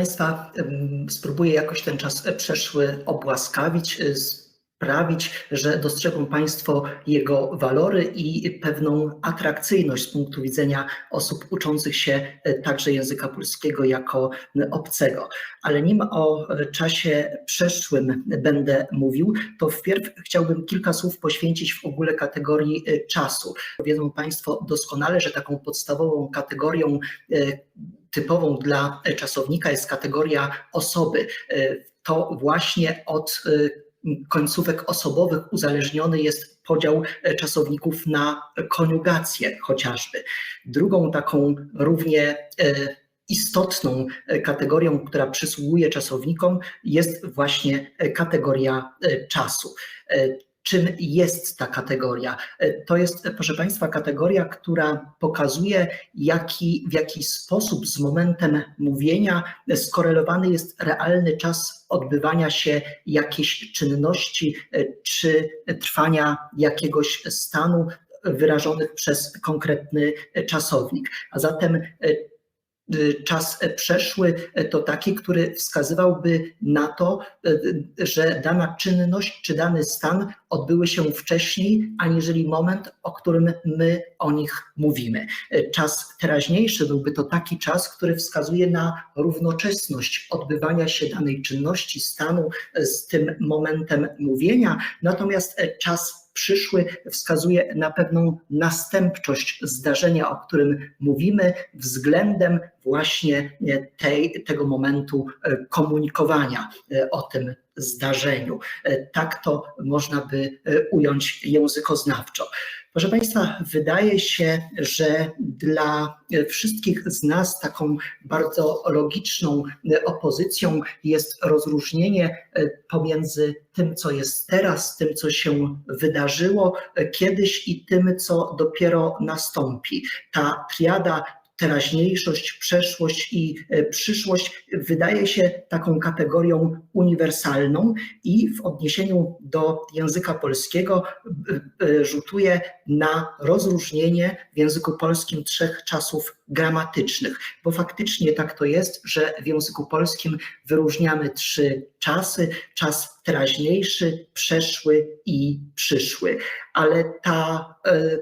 Państwa, spróbuję jakoś ten czas przeszły obłaskawić, sprawić, że dostrzegą Państwo jego walory i pewną atrakcyjność z punktu widzenia osób uczących się także języka polskiego jako obcego. Ale nim o czasie przeszłym będę mówił, to wpierw chciałbym kilka słów poświęcić w ogóle kategorii czasu. Wiedzą Państwo doskonale, że taką podstawową kategorią typową dla czasownika jest kategoria osoby. To właśnie od końcówek osobowych uzależniony jest podział czasowników na koniugację chociażby. Drugą taką równie istotną kategorią, która przysługuje czasownikom, jest właśnie kategoria czasu. Czym jest ta kategoria? To jest, proszę Państwa, kategoria, która pokazuje, w jaki sposób z momentem mówienia skorelowany jest realny czas odbywania się jakiejś czynności czy trwania jakiegoś stanu wyrażonych przez konkretny czasownik. A zatem czas przeszły to taki, który wskazywałby na to, że dana czynność czy dany stan odbyły się wcześniej, aniżeli moment, o którym my o nich mówimy. Czas teraźniejszy byłby to taki czas, który wskazuje na równoczesność odbywania się danej czynności, stanu z tym momentem mówienia, natomiast czas przyszły wskazuje na pewną następczość zdarzenia, o którym mówimy, względem właśnie tego momentu komunikowania o tym zdarzeniu. Tak to można by ująć językoznawczo. Proszę Państwa, wydaje się, że dla wszystkich z nas taką bardzo logiczną opozycją jest rozróżnienie pomiędzy tym, co jest teraz, tym, co się wydarzyło kiedyś i tym, co dopiero nastąpi. Ta triada teraźniejszość, przeszłość i przyszłość wydaje się taką kategorią uniwersalną i w odniesieniu do języka polskiego rzutuje na rozróżnienie w języku polskim trzech czasów gramatycznych, bo faktycznie tak to jest, że w języku polskim wyróżniamy trzy czasy: czas teraźniejszy, przeszły i przyszły. Ale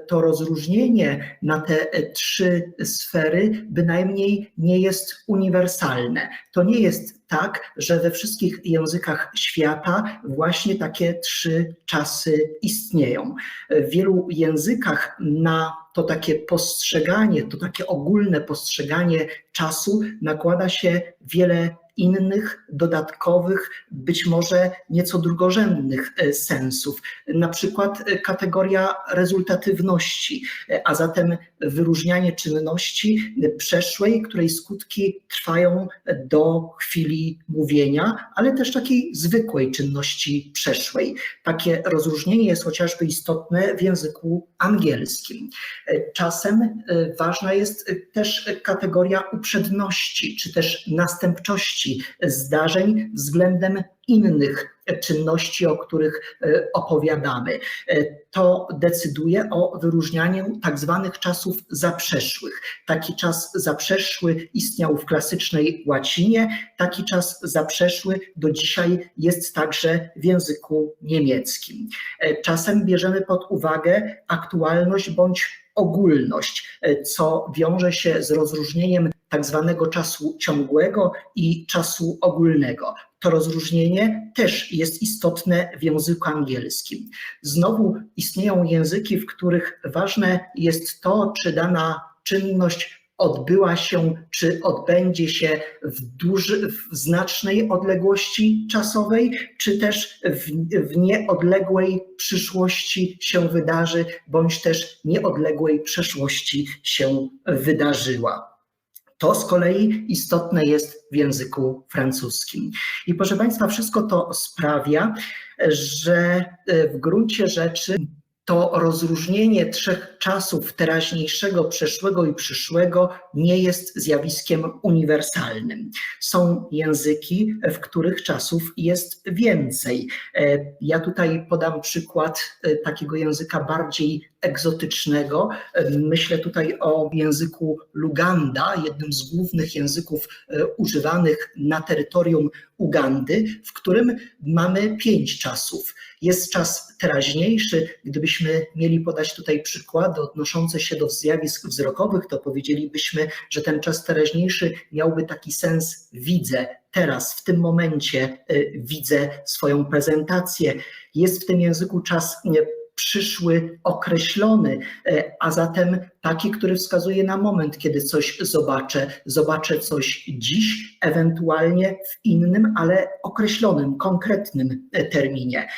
to rozróżnienie na te trzy sfery bynajmniej nie jest uniwersalne. To nie jest tak, że we wszystkich językach świata właśnie takie trzy czasy istnieją. W wielu językach na to takie postrzeganie, to takie ogólne postrzeganie czasu nakłada się wiele innych, dodatkowych, być może nieco drugorzędnych sensów. Na przykład kategoria rezultatywności, a zatem wyróżnianie czynności przeszłej, której skutki trwają do chwili mówienia, ale też takiej zwykłej czynności przeszłej. Takie rozróżnienie jest chociażby istotne w języku angielskim. Czasem ważna jest też kategoria uprzedności, czy też następczości zdarzeń względem innych czynności, o których opowiadamy. To decyduje o wyróżnianiu tak zwanych czasów zaprzeszłych. Taki czas zaprzeszły istniał w klasycznej łacinie, taki czas zaprzeszły do dzisiaj jest także w języku niemieckim. Czasem bierzemy pod uwagę aktualność bądź ogólność, co wiąże się z rozróżnieniem tak zwanego czasu ciągłego i czasu ogólnego. To rozróżnienie też jest istotne w języku angielskim. Znowu istnieją języki, w których ważne jest to, czy dana czynność odbyła się, czy odbędzie się w znacznej odległości czasowej, czy też w nieodległej przyszłości się wydarzy, bądź też nieodległej przeszłości się wydarzyła. To z kolei istotne jest w języku francuskim. I proszę Państwa, wszystko to sprawia, że w gruncie rzeczy to rozróżnienie trzech czasów teraźniejszego, przeszłego i przyszłego nie jest zjawiskiem uniwersalnym. Są języki, w których czasów jest więcej. Ja tutaj podam przykład takiego języka bardziej egzotycznego. Myślę tutaj o języku Luganda, jednym z głównych języków używanych na terytorium Ugandy, w którym mamy 5 czasów. Jest czas teraźniejszy. Gdybyśmy mieli podać tutaj przykłady odnoszące się do zjawisk wzrokowych, to powiedzielibyśmy, że ten czas teraźniejszy miałby taki sens: widzę teraz, w tym momencie widzę swoją prezentację. Jest w tym języku czas przyszły określony, a zatem taki, który wskazuje na moment, kiedy coś zobaczę. Zobaczę coś dziś, ewentualnie w innym, ale określonym, konkretnym terminie.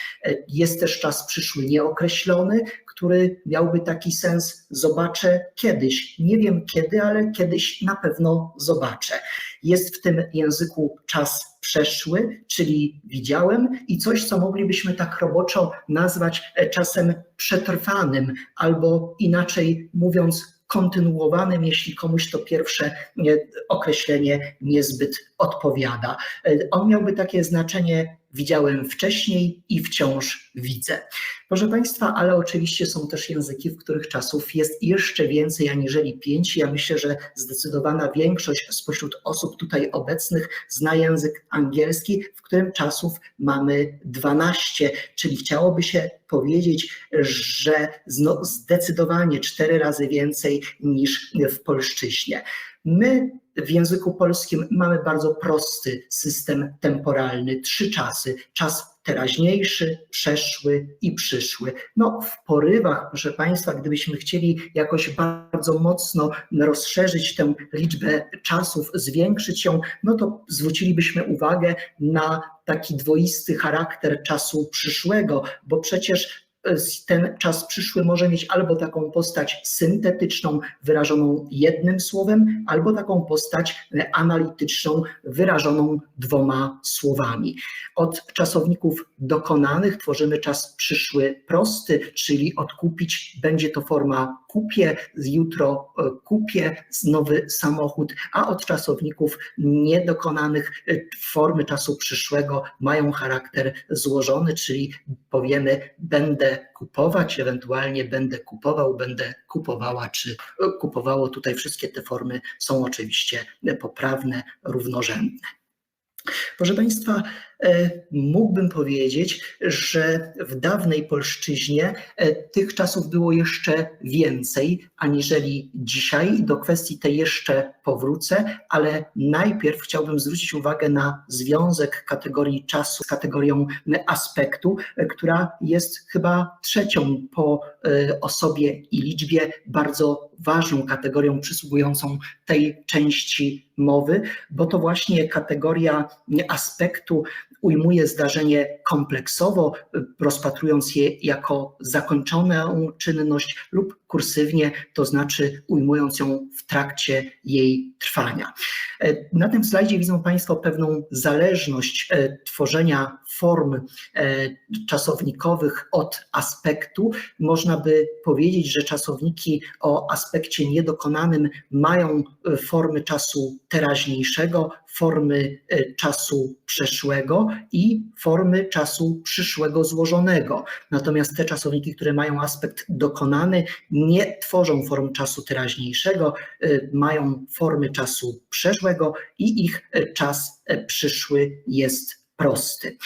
Jest też czas przyszły nieokreślony, który miałby taki sens: zobaczę kiedyś. Nie wiem kiedy, ale kiedyś na pewno zobaczę. Jest w tym języku czas przeszły, czyli widziałem, i coś, co moglibyśmy tak roboczo nazwać czasem przetrwanym, albo inaczej mówiąc kontynuowanym, jeśli komuś to pierwsze określenie niezbyt odpowiada. On miałby takie znaczenie: widziałem wcześniej i wciąż widzę. Proszę Państwa, ale oczywiście są też języki, w których czasów jest jeszcze więcej aniżeli 5. Ja myślę, że zdecydowana większość spośród osób tutaj obecnych zna język angielski, w którym czasów mamy 12, czyli chciałoby się powiedzieć, że zdecydowanie 4 razy więcej niż w polszczyźnie. My w języku polskim mamy bardzo prosty system temporalny: 3 czasy. Czas teraźniejszy, przeszły i przyszły. W porywach, proszę Państwa, gdybyśmy chcieli jakoś bardzo mocno rozszerzyć tę liczbę czasów, zwiększyć ją, to zwrócilibyśmy uwagę na taki dwoisty charakter czasu przyszłego, bo przecież ten czas przyszły może mieć albo taką postać syntetyczną, wyrażoną jednym słowem, albo taką postać analityczną, wyrażoną 2 słowami. Od czasowników dokonanych tworzymy czas przyszły prosty, czyli odkupić będzie to forma kupię, jutro kupię nowy samochód, a od czasowników niedokonanych formy czasu przyszłego mają charakter złożony, czyli powiemy: będę kupować, ewentualnie będę kupował, będę kupowała czy kupowało. Tutaj wszystkie te formy są oczywiście poprawne, równorzędne. Proszę Państwa, mógłbym powiedzieć, że w dawnej polszczyźnie tych czasów było jeszcze więcej aniżeli dzisiaj. Do kwestii tej jeszcze powrócę, ale najpierw chciałbym zwrócić uwagę na związek kategorii czasu z kategorią aspektu, która jest chyba trzecią po osobie i liczbie bardzo ważną kategorią przysługującą tej części mowy, bo to właśnie kategoria aspektu ujmuje zdarzenie kompleksowo, rozpatrując je jako zakończoną czynność, lub kursywnie, to znaczy ujmując ją w trakcie jej trwania. Na tym slajdzie widzą Państwo pewną zależność tworzenia form czasownikowych od aspektu. Można by powiedzieć, że czasowniki o aspekcie niedokonanym mają formy czasu teraźniejszego, formy czasu przeszłego i formy czasu przyszłego złożonego. Natomiast te czasowniki, które mają aspekt dokonany, nie tworzą form czasu teraźniejszego, mają formy czasu przeszłego i ich czas przyszły jest prosty.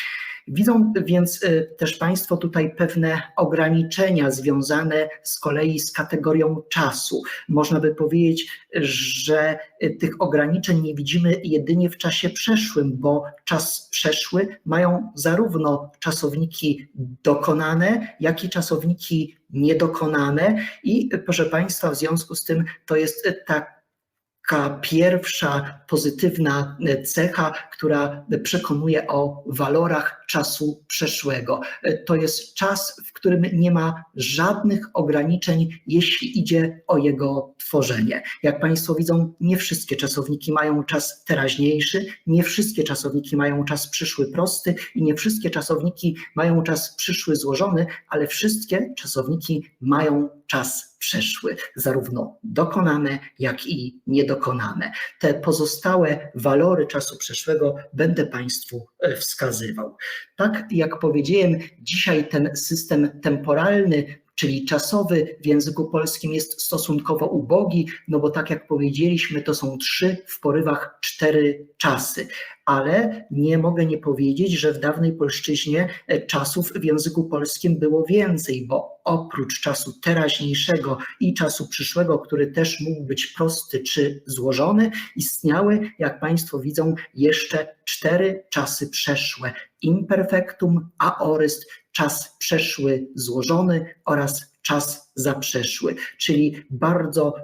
Widzą więc też Państwo tutaj pewne ograniczenia związane z kolei z kategorią czasu. Można by powiedzieć, że tych ograniczeń nie widzimy jedynie w czasie przeszłym, bo czas przeszły mają zarówno czasowniki dokonane, jak i czasowniki niedokonane i proszę Państwa, w związku z tym to jest taka pierwsza pozytywna cecha, która przekonuje o walorach czasu przeszłego. To jest czas, w którym nie ma żadnych ograniczeń, jeśli idzie o jego tworzenie. Jak Państwo widzą, nie wszystkie czasowniki mają czas teraźniejszy, nie wszystkie czasowniki mają czas przyszły prosty i nie wszystkie czasowniki mają czas przyszły złożony, ale wszystkie czasowniki mają czas przeszły, zarówno dokonane, jak i niedokonane. Te pozostałe walory czasu przeszłego będę Państwu wskazywał. Tak jak powiedziałem, dzisiaj ten system temporalny czyli czasowy w języku polskim jest stosunkowo ubogi, no bo tak jak powiedzieliśmy, to są 3, w porywach 4 czasy. Ale nie mogę nie powiedzieć, że w dawnej polszczyźnie czasów w języku polskim było więcej, bo oprócz czasu teraźniejszego i czasu przyszłego, który też mógł być prosty czy złożony, istniały, jak Państwo widzą, jeszcze 4 czasy przeszłe. Imperfektum, aorist, czas przeszły złożony oraz czas zaprzeszły, czyli bardzo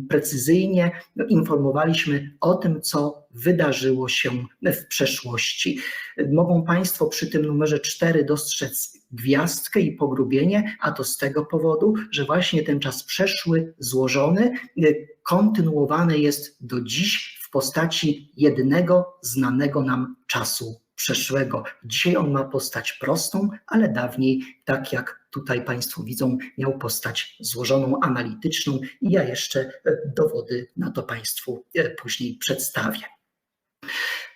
precyzyjnie informowaliśmy o tym, co wydarzyło się w przeszłości. Mogą Państwo przy tym numerze 4 dostrzec gwiazdkę i pogrubienie, a to z tego powodu, że właśnie ten czas przeszły, złożony, kontynuowany jest do dziś w postaci jednego znanego nam czasu przeszłego. Dzisiaj on ma postać prostą, ale dawniej, tak jak tutaj Państwo widzą, miał postać złożoną, analityczną i ja jeszcze dowody na to Państwu później przedstawię.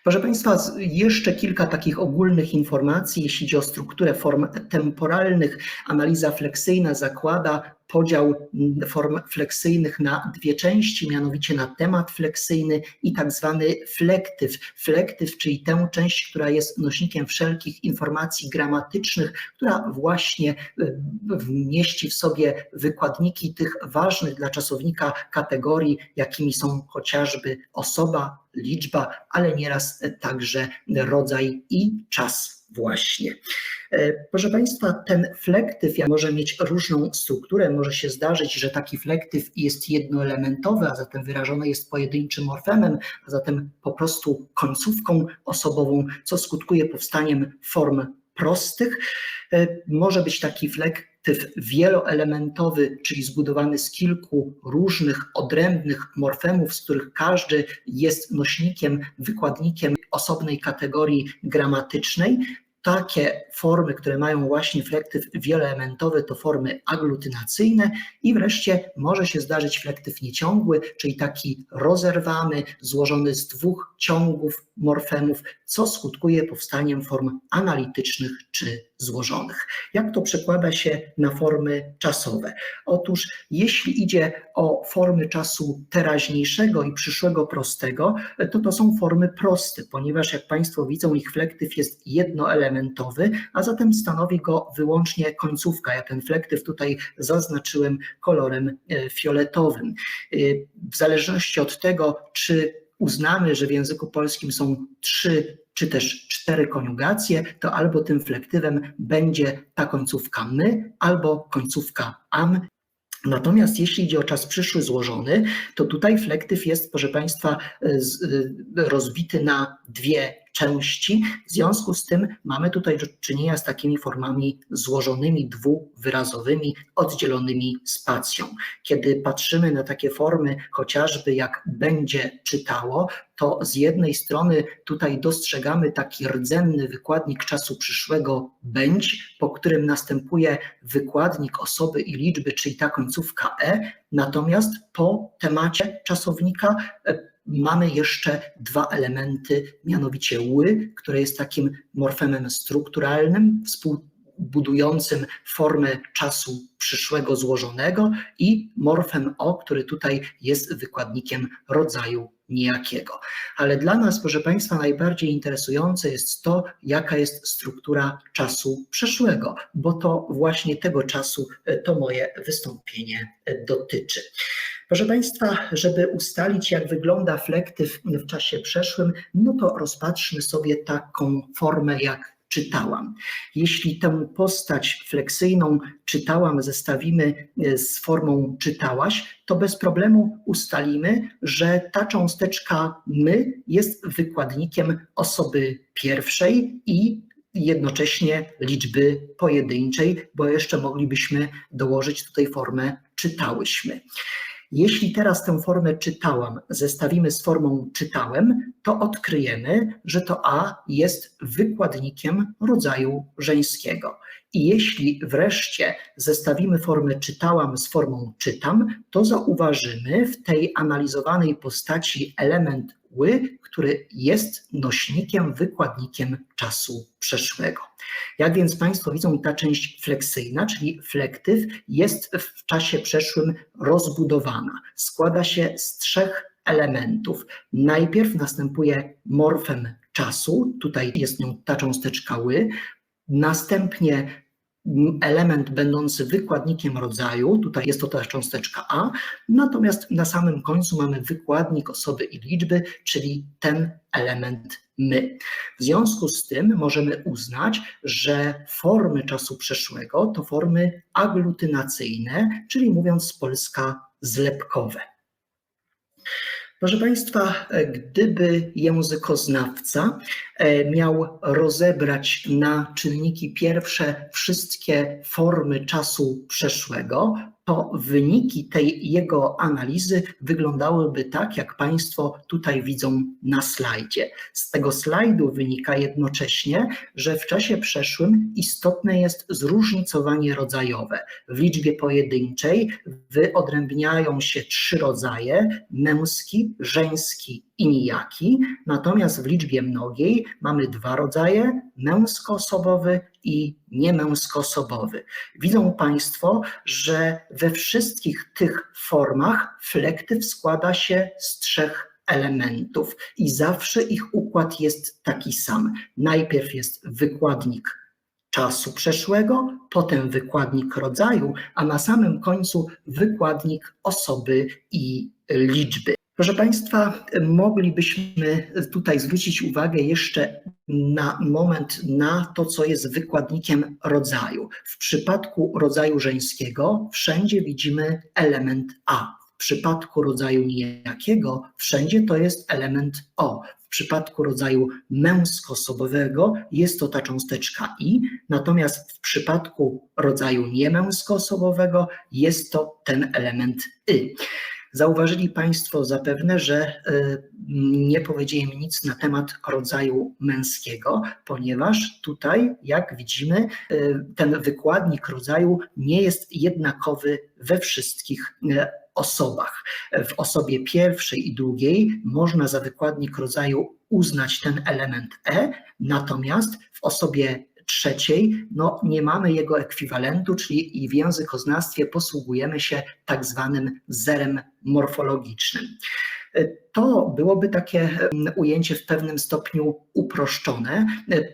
Proszę Państwa, jeszcze kilka takich ogólnych informacji, jeśli chodzi o strukturę form temporalnych. Analiza fleksyjna zakłada podział form fleksyjnych na 2 części, mianowicie na temat fleksyjny i tak zwany flektyw. Flektyw, czyli tę część, która jest nośnikiem wszelkich informacji gramatycznych, która właśnie mieści w sobie wykładniki tych ważnych dla czasownika kategorii, jakimi są chociażby osoba, liczba, ale nieraz także rodzaj i czas właśnie. Proszę Państwa, ten flektyw może mieć różną strukturę. Może się zdarzyć, że taki flektyw jest jednoelementowy, a zatem wyrażony jest pojedynczym morfemem, a zatem po prostu końcówką osobową, co skutkuje powstaniem form prostych. Może być taki flektyw wieloelementowy, czyli zbudowany z kilku różnych, odrębnych morfemów, z których każdy jest nośnikiem, wykładnikiem osobnej kategorii gramatycznej. Takie formy, które mają właśnie flektyw wieloelementowy, to formy aglutynacyjne i wreszcie może się zdarzyć flektyw nieciągły, czyli taki rozerwany, złożony z 2 ciągów morfemów, co skutkuje powstaniem form analitycznych czy złożonych. Jak to przekłada się na formy czasowe? Otóż jeśli idzie o formy czasu teraźniejszego i przyszłego prostego, to są formy proste, ponieważ jak Państwo widzą, ich flektyw jest jednoelementowy, a zatem stanowi go wyłącznie końcówka. Ja ten flektyw tutaj zaznaczyłem kolorem fioletowym. W zależności od tego, czy uznamy, że w języku polskim są 3 czy też 4 koniugacje, to albo tym flektywem będzie ta końcówka my, albo końcówka am. Natomiast jeśli idzie o czas przyszły złożony, to tutaj flektyw jest, proszę Państwa, rozbity na 2 części. W związku z tym mamy tutaj do czynienia z takimi formami złożonymi, dwuwyrazowymi, oddzielonymi spacją. Kiedy patrzymy na takie formy, chociażby jak będzie czytało, to z jednej strony tutaj dostrzegamy taki rdzenny wykładnik czasu przyszłego będź, po którym następuje wykładnik osoby i liczby, czyli ta końcówka e, natomiast po temacie czasownika mamy jeszcze 2 elementy, mianowicie ły, które jest takim morfemem strukturalnym, współbudującym formę czasu przyszłego złożonego i morfem o, który tutaj jest wykładnikiem rodzaju niejakiego. Ale dla nas, proszę Państwa, najbardziej interesujące jest to, jaka jest struktura czasu przeszłego, bo to właśnie tego czasu to moje wystąpienie dotyczy. Proszę Państwa, żeby ustalić, jak wygląda flektyw w czasie przeszłym, no to rozpatrzmy sobie taką formę jak czytałam. Jeśli tę postać fleksyjną czytałam zestawimy z formą czytałaś, to bez problemu ustalimy, że ta cząsteczka my jest wykładnikiem osoby pierwszej i jednocześnie liczby pojedynczej, bo jeszcze moglibyśmy dołożyć tutaj formę czytałyśmy. Jeśli teraz tę formę czytałam zestawimy z formą czytałem, to odkryjemy, że to a jest wykładnikiem rodzaju żeńskiego. I jeśli wreszcie zestawimy formę czytałam z formą czytam, to zauważymy w tej analizowanej postaci element ły, który jest nośnikiem, wykładnikiem czasu przeszłego. Jak więc Państwo widzą, ta część fleksyjna, czyli flektyw, jest w czasie przeszłym rozbudowana. Składa się z 3 elementów. Najpierw następuje morfem czasu, tutaj jest nią ta cząsteczka ły, następnie element będący wykładnikiem rodzaju, tutaj jest to ta cząsteczka A, natomiast na samym końcu mamy wykładnik osoby i liczby, czyli ten element my. W związku z tym możemy uznać, że formy czasu przeszłego to formy aglutynacyjne, czyli mówiąc z polska zlepkowe. Proszę Państwa, gdyby językoznawca miał rozebrać na czynniki pierwsze wszystkie formy czasu przeszłego, to wyniki tej jego analizy wyglądałyby tak, jak Państwo tutaj widzą na slajdzie. Z tego slajdu wynika jednocześnie, że w czasie przeszłym istotne jest zróżnicowanie rodzajowe. W liczbie pojedynczej wyodrębniają się 3 rodzaje: męski, żeński i nijaki, natomiast w liczbie mnogiej mamy 2 rodzaje: męskoosobowy i niemęskoosobowy. Widzą Państwo, że we wszystkich tych formach flektyw składa się z 3 elementów i zawsze ich układ jest taki sam. Najpierw jest wykładnik czasu przeszłego, potem wykładnik rodzaju, a na samym końcu wykładnik osoby i liczby. Proszę Państwa, moglibyśmy tutaj zwrócić uwagę jeszcze na moment na to, co jest wykładnikiem rodzaju. W przypadku rodzaju żeńskiego wszędzie widzimy element A. W przypadku rodzaju nijakiego wszędzie to jest element O. W przypadku rodzaju męskoosobowego jest to ta cząsteczka I, natomiast w przypadku rodzaju niemęskoosobowego jest to ten element Y. Zauważyli Państwo zapewne, że nie powiedziałem nic na temat rodzaju męskiego, ponieważ tutaj, jak widzimy, ten wykładnik rodzaju nie jest jednakowy we wszystkich osobach. W osobie pierwszej i drugiej można za wykładnik rodzaju uznać ten element E, natomiast w osobie trzeciej nie mamy jego ekwiwalentu, czyli i w językoznawstwie posługujemy się tak zwanym zerem morfologicznym. To byłoby takie ujęcie w pewnym stopniu uproszczone,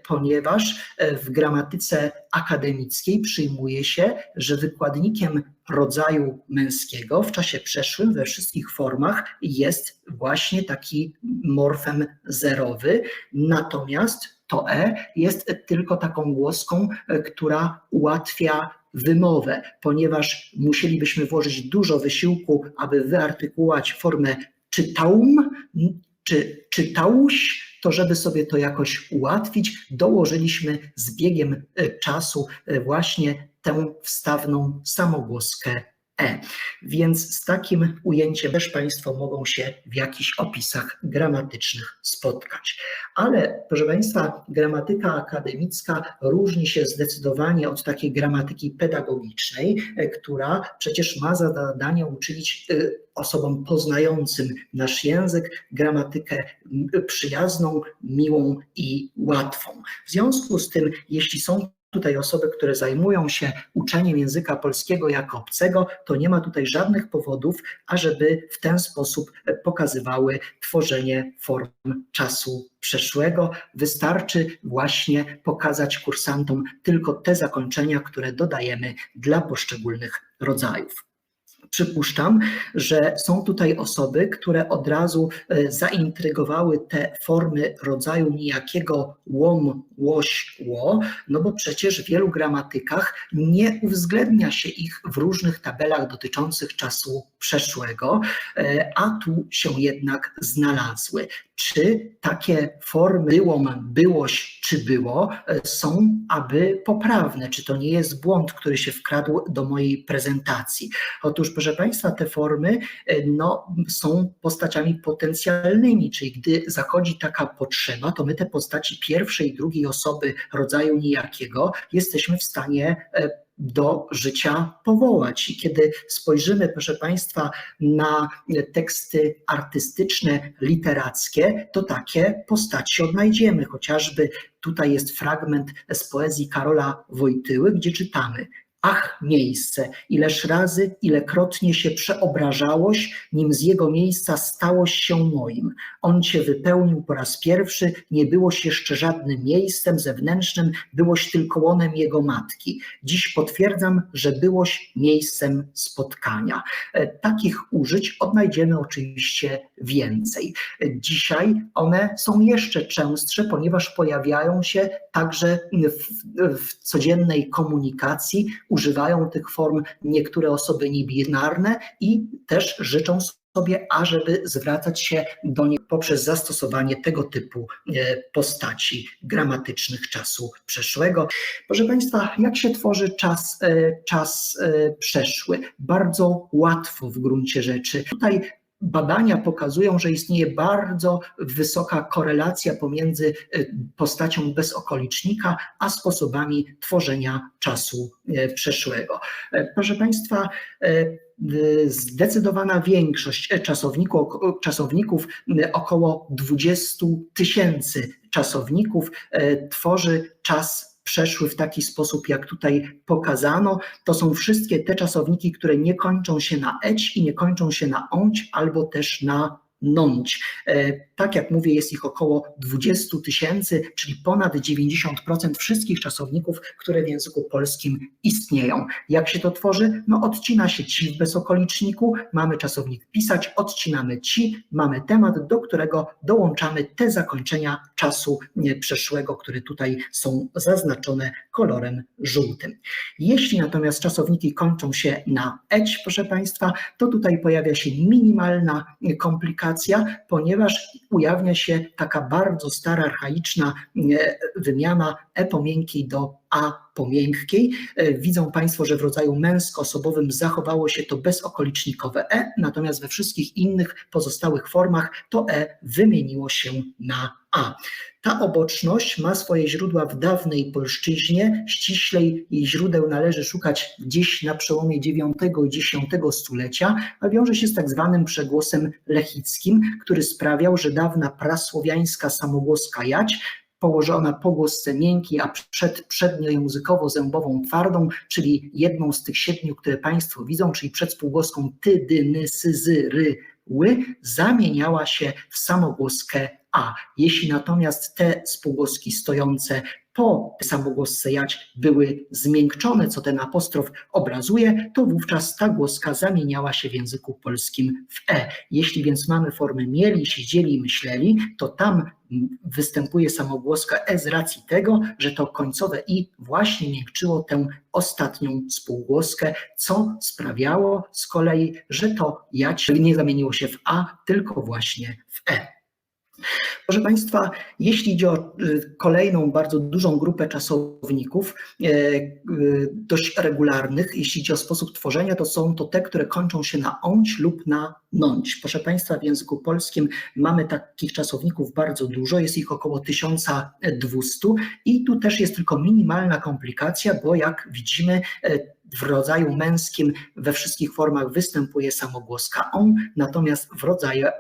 ponieważ w gramatyce akademickiej przyjmuje się, że wykładnikiem rodzaju męskiego w czasie przeszłym we wszystkich formach jest właśnie taki morfem zerowy, natomiast to E jest tylko taką głoską, która ułatwia wymowę, ponieważ musielibyśmy włożyć dużo wysiłku, aby wyartykułować formę czytaum czy czytauś, to żeby sobie to jakoś ułatwić, dołożyliśmy z biegiem czasu właśnie tę wstawną samogłoskę E. Więc z takim ujęciem też Państwo mogą się w jakichś opisach gramatycznych spotkać. Ale proszę Państwa, gramatyka akademicka różni się zdecydowanie od takiej gramatyki pedagogicznej, która przecież ma za zadanie uczyć osobom poznającym nasz język gramatykę przyjazną, miłą i łatwą. W związku z tym, jeśli są tutaj osoby, które zajmują się uczeniem języka polskiego jako obcego, to nie ma tutaj żadnych powodów, ażeby w ten sposób pokazywały tworzenie form czasu przeszłego. Wystarczy właśnie pokazać kursantom tylko te zakończenia, które dodajemy dla poszczególnych rodzajów. Przypuszczam, że są tutaj osoby, które od razu zaintrygowały te formy rodzaju nijakiego łom, łoś, ło, no bo przecież w wielu gramatykach nie uwzględnia się ich w różnych tabelach dotyczących czasu przeszłego, a tu się jednak znalazły. Czy takie formy byłom, byłoś czy było są aby poprawne? Czy to nie jest błąd, który się wkradł do mojej prezentacji? Otóż, proszę Państwa, te formy są postaciami potencjalnymi, czyli gdy zachodzi taka potrzeba, to my te postaci pierwszej i drugiej osoby rodzaju nijakiego jesteśmy w stanie do życia powołać. I kiedy spojrzymy, proszę Państwa, na teksty artystyczne, literackie, to takie postaci odnajdziemy. Chociażby tutaj jest fragment z poezji Karola Wojtyły, gdzie czytamy: ach, miejsce, ileż razy, ilekrotnie się przeobrażałoś, nim z jego miejsca stałoś się moim. On cię wypełnił po raz pierwszy, nie byłoś jeszcze żadnym miejscem zewnętrznym, byłoś tylko łonem jego matki. Dziś potwierdzam, że byłoś miejscem spotkania. Takich użyć odnajdziemy oczywiście więcej. Dzisiaj one są jeszcze częstsze, ponieważ pojawiają się także w codziennej komunikacji, używają tych form niektóre osoby niebinarne i też życzą sobie, ażeby zwracać się do nich poprzez zastosowanie tego typu postaci gramatycznych czasu przeszłego. Proszę Państwa, jak się tworzy czas przeszły? Bardzo łatwo w gruncie rzeczy. Tutaj badania pokazują, że istnieje bardzo wysoka korelacja pomiędzy postacią bez okolicznika a sposobami tworzenia czasu przeszłego. Proszę Państwa, zdecydowana większość czasowników, około 20 000 czasowników, tworzy czas przeszły w taki sposób, jak tutaj pokazano. To są wszystkie te czasowniki, które nie kończą się na eć i nie kończą się na ąć, albo też na nąć. Tak jak mówię, jest ich około 20 000, czyli ponad 90% wszystkich czasowników, które w języku polskim istnieją. Jak się to tworzy? No, odcina się ci w bezokoliczniku, mamy czasownik pisać, odcinamy ci, mamy temat, do którego dołączamy te zakończenia czasu przeszłego, które tutaj są zaznaczone kolorem żółtym. Jeśli natomiast czasowniki kończą się na eć, proszę Państwa, to tutaj pojawia się minimalna komplikacja, ponieważ ujawnia się taka bardzo stara, archaiczna wymiana e pomiękkiej do a pomiękkiej. Widzą Państwo, że w rodzaju męskoosobowym zachowało się to bezokolicznikowe e, natomiast we wszystkich innych pozostałych formach to e wymieniło się na a. Ta oboczność ma swoje źródła w dawnej polszczyźnie, ściślej jej źródeł należy szukać gdzieś na przełomie IX i X stulecia, a wiąże się z tak zwanym przegłosem lechickim, który sprawiał, że dawna prasłowiańska samogłoska jać położona po głosce miękkiej, a przed przedniojęzykowo-zębową twardą, czyli jedną z tych 7, które Państwo widzą, czyli przed spółgłoską ty, dy, ny, sy, zy, ry, ły, zamieniała się w samogłoskę a. Jeśli natomiast te spółgłoski stojące po samogłosce jać były zmiękczone, co ten apostrof obrazuje, to wówczas ta głoska zamieniała się w języku polskim w e. Jeśli więc mamy formę mieli, siedzieli, myśleli, to tam występuje samogłoska e z racji tego, że to końcowe i właśnie miękczyło tę ostatnią spółgłoskę, co sprawiało z kolei, że to jać nie zamieniło się w a, tylko właśnie w e. Proszę Państwa, jeśli idzie o kolejną bardzo dużą grupę czasowników, dość regularnych, jeśli idzie o sposób tworzenia, to są to te, które kończą się na ąć lub na nąć. Proszę Państwa, w języku polskim mamy takich czasowników bardzo dużo, jest ich około 1200 i tu też jest tylko minimalna komplikacja, bo jak widzimy, w rodzaju męskim we wszystkich formach występuje samogłoska on, natomiast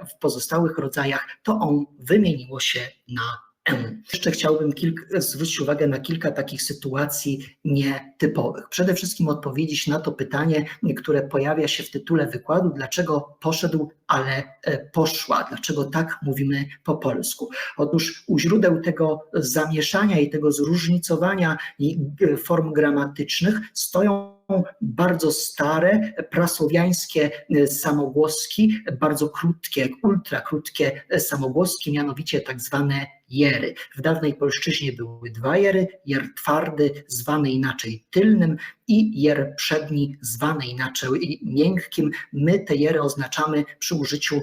w pozostałych rodzajach to on wymieniło się na e. Jeszcze chciałbym zwrócić uwagę na kilka takich sytuacji nietypowych. Przede wszystkim odpowiedzieć na to pytanie, które pojawia się w tytule wykładu, dlaczego poszedł, ale poszła, dlaczego tak mówimy po polsku. Otóż u źródeł tego zamieszania i tego zróżnicowania form gramatycznych stoją bardzo stare, prasłowiańskie samogłoski, bardzo krótkie, ultrakrótkie samogłoski, mianowicie tak zwane jery. W dawnej polszczyźnie były 2 jery, jer twardy zwany inaczej tylnym i jer przedni zwany inaczej miękkim. My te jery oznaczamy przy użyciu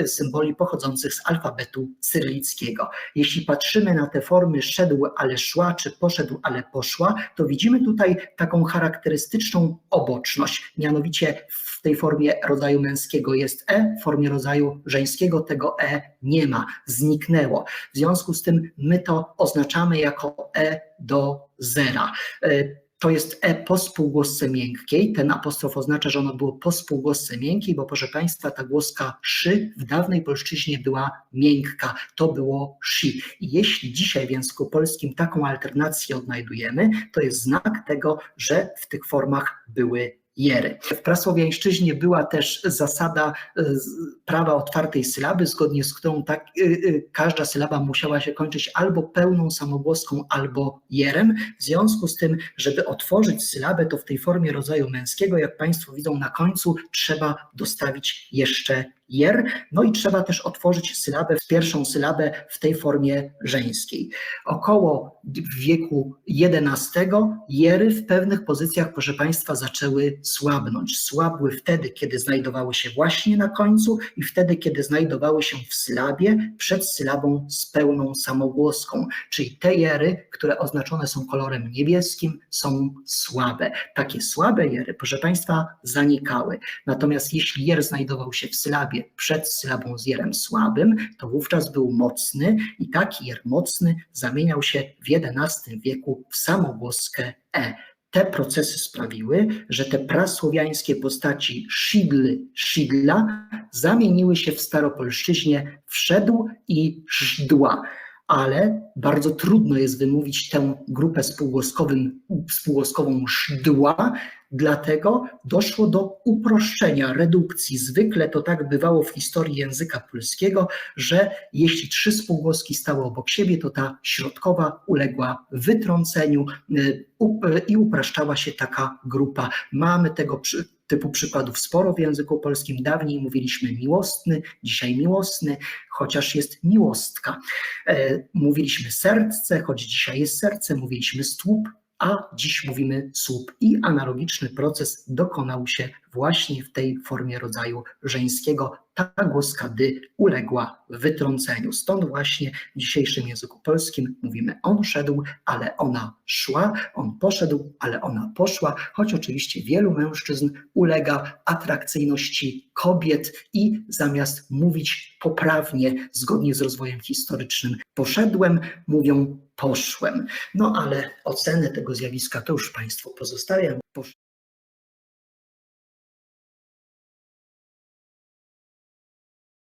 symboli pochodzących z alfabetu cyrylickiego. Jeśli patrzymy na te formy szedł, ale szła, czy poszedł, ale poszła, to widzimy tutaj taką charakterystyczną oboczność, mianowicie w tej formie rodzaju męskiego jest e, w formie rodzaju żeńskiego tego e nie ma, zniknęło. W związku z tym my to oznaczamy jako e do zera. To jest e po spółgłosce miękkiej. Ten apostrof oznacza, że ono było po spółgłosce miękkiej, bo proszę Państwa, ta głoska szy w dawnej polszczyźnie była miękka. To było shi. I jeśli dzisiaj w języku polskim taką alternację odnajdujemy, to jest znak tego, że w tych formach były jery. W prasłowiańszczyźnie była też zasada prawa otwartej sylaby, zgodnie z którą każda sylaba musiała się kończyć albo pełną samogłoską, albo jerem. W związku z tym, żeby otworzyć sylabę, to w tej formie rodzaju męskiego, jak Państwo widzą na końcu, trzeba dostawić jeszcze jer, no i trzeba też otworzyć sylabę, pierwszą sylabę w tej formie żeńskiej. Około wieku XI jery w pewnych pozycjach, proszę Państwa, zaczęły słabnąć. Słabły wtedy, kiedy znajdowały się właśnie na końcu i wtedy, kiedy znajdowały się w sylabie przed sylabą z pełną samogłoską, czyli te jery, które oznaczone są kolorem niebieskim, są słabe. Takie słabe jery, proszę Państwa, zanikały. Natomiast jeśli jer znajdował się w sylabie przed sylabą z jerem słabym, to wówczas był mocny i taki jer mocny zamieniał się w XI wieku w samogłoskę e. Te procesy sprawiły, że te prasłowiańskie postaci szidly, szidla zamieniły się w staropolszczyźnie w szedł i żdła. Ale bardzo trudno jest wymówić tę grupę spółgłoskową szdła, dlatego doszło do uproszczenia, redukcji. Zwykle to tak bywało w historii języka polskiego, że jeśli 3 spółgłoski stały obok siebie, to ta środkowa uległa wytrąceniu i upraszczała się taka grupa. Mamy tego typu przykładów sporo w języku polskim. Dawniej mówiliśmy miłosny, dzisiaj miłosny, chociaż jest miłostka. Mówiliśmy serce, choć dzisiaj jest serce, mówiliśmy stłup, a dziś mówimy słup. I analogiczny proces dokonał się właśnie w tej formie rodzaju żeńskiego. Ta głoska dy uległa wytrąceniu. Stąd właśnie w dzisiejszym języku polskim mówimy on szedł, ale ona szła, on poszedł, ale ona poszła, choć oczywiście wielu mężczyzn ulega atrakcyjności kobiet i zamiast mówić poprawnie, zgodnie z rozwojem historycznym, poszedłem, mówią poszłem. No ale ocenę tego zjawiska to już Państwu pozostawiam.